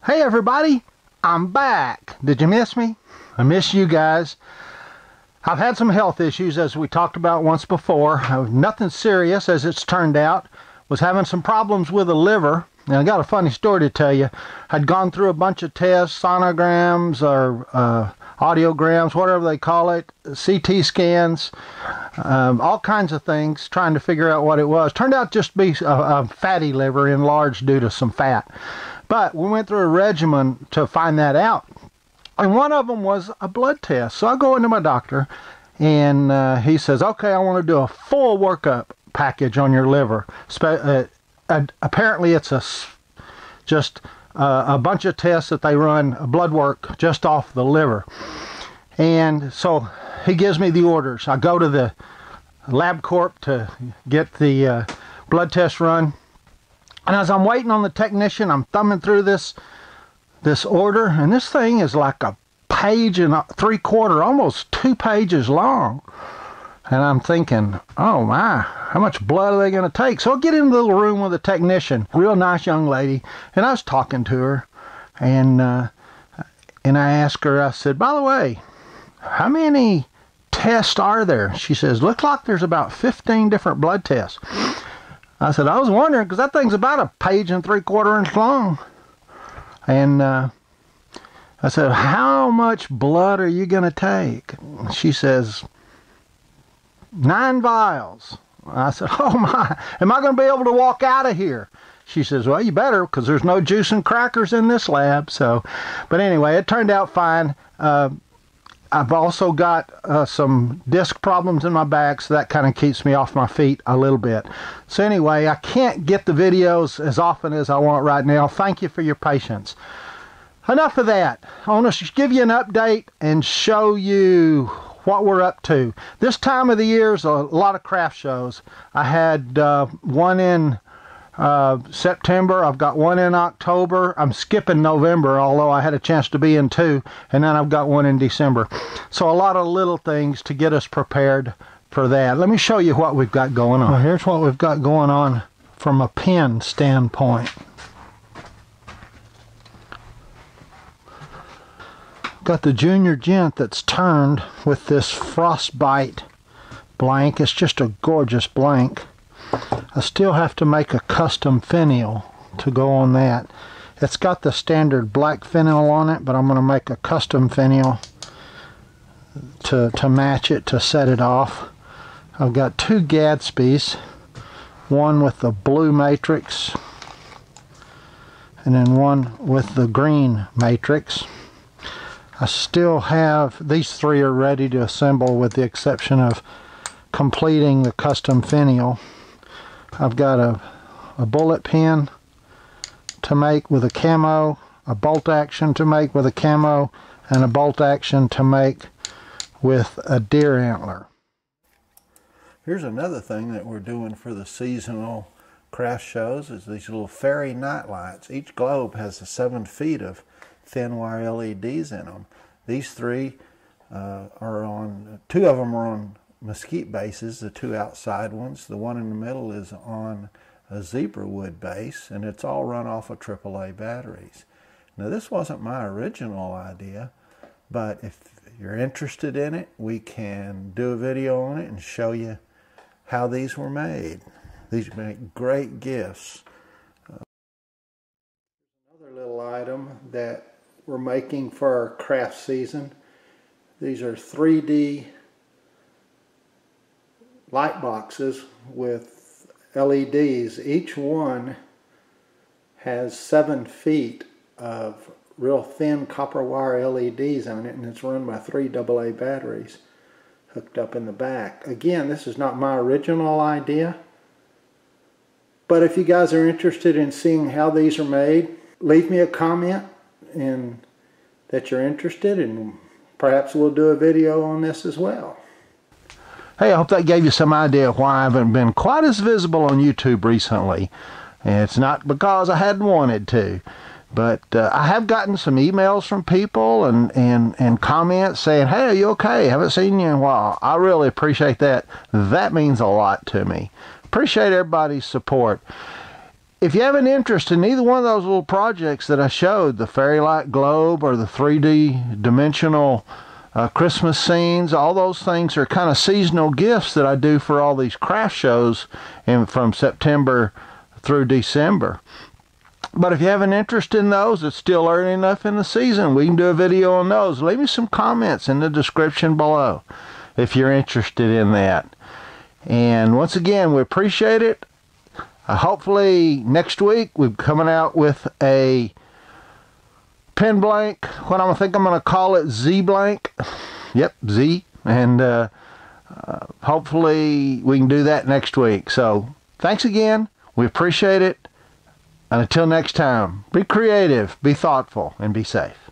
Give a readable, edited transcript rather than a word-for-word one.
Hey everybody, I'm back. Did you miss me? I miss you guys. I've had some health issues as we talked about once before. Nothing serious as it's turned out. Was having some problems with the liver. And I got a funny story to tell you. I'd gone through a bunch of tests, sonograms or audiograms, whatever they call it, CT scans, all kinds of things, trying to figure out what it was. Turned out just to be a fatty liver, enlarged due to some fat. But we went through a regimen to find that out. And one of them was a blood test. So I go into my doctor, and he says, okay, I want to do a full workup package on your liver. Apparently it's just a bunch of tests that they run, blood work just off the liver. And so he gives me the orders. I go to the LabCorp to get the blood test run. And as I'm waiting on the technician, I'm thumbing through this order, and this thing is like a page and 3/4, almost 2 pages long. And I'm thinking, oh my, how much blood are they going to take? So I get into the little room with the technician, real nice young lady, and I was talking to her, and I asked her, I said, by the way, how many tests are there? She says, looks like there's about 15 different blood tests. I said, I was wondering, because that thing's about a page and 3/4 inch long. And I said, how much blood are you going to take? She says, 9 vials. I said, oh my, am I going to be able to walk out of here? She says, well, you better, because there's no juice and crackers in this lab. So, but anyway, it turned out fine. I've also got some disc problems in my back, so that kind of keeps me off my feet a little bit. So anyway, I can't get the videos as often as I want right now. Thank you for your patience. Enough of that. I want to give you an update and show you what we're up to. This time of the year is a lot of craft shows. I had one in September. I've got one in October. I'm skipping November, although I had a chance to be in 2, and then I've got one in December. So a lot of little things to get us prepared for that. Let me show you what we've got going on. Well, here's what we've got going on from a pen standpoint. Got the Junior Gent that's turned with this Frostbite blank. It's just a gorgeous blank. I still have to make a custom finial to go on that. It's got the standard black finial on it, but I'm going to make a custom finial to match it, to set it off. I've got 2 Gadsby's, one with the blue matrix and then one with the green matrix. I still have, these 3 are ready to assemble with the exception of completing the custom finial. I've got a bullet pin to make with a camo, a bolt action to make with a camo, and a bolt action to make with a deer antler. Here's another thing that we're doing for the seasonal craft shows is these little fairy night lights. Each globe has 7 feet of thin wire LEDs in them. These 3 are on, 2 of them are on mesquite bases, the 2 outside ones. The one in the middle is on a zebra wood base, and it's all run off of AAA batteries. Now this wasn't my original idea, but if you're interested in it, we can do a video on it and show you how these were made. These make great gifts. Another little item that we're making for our craft season. These are 3D light boxes with LEDs. Each one has 7 feet of real thin copper wire LEDs on it, and it's run by 3 AA batteries hooked up in the back. Again, this is not my original idea, but if you guys are interested in seeing how these are made, leave me a comment and that you're interested, and perhaps we'll do a video on this as well. Hey, I hope that gave you some idea why I haven't been quite as visible on YouTube recently. And it's not because I hadn't wanted to, but I have gotten some emails from people and comments saying, hey, are you okay? Haven't seen you in a while. I really appreciate that. That means a lot to me. Appreciate everybody's support. if you have an interest in either one of those little projects that I showed, the fairy light globe or the 3D dimensional Christmas scenes, all those things are kind of seasonal gifts that I do for all these craft shows from September through December. But if you have an interest in those, it's still early enough in the season, we can do a video on those. Leave me some comments in the description below if you're interested in that. And once again, we appreciate it. Hopefully next week we're coming out with a pen blank. What I think I'm going to call it, Z blank. Yep, Z. And hopefully we can do that next week. So thanks again. We appreciate it. And until next time, be creative, be thoughtful, and be safe.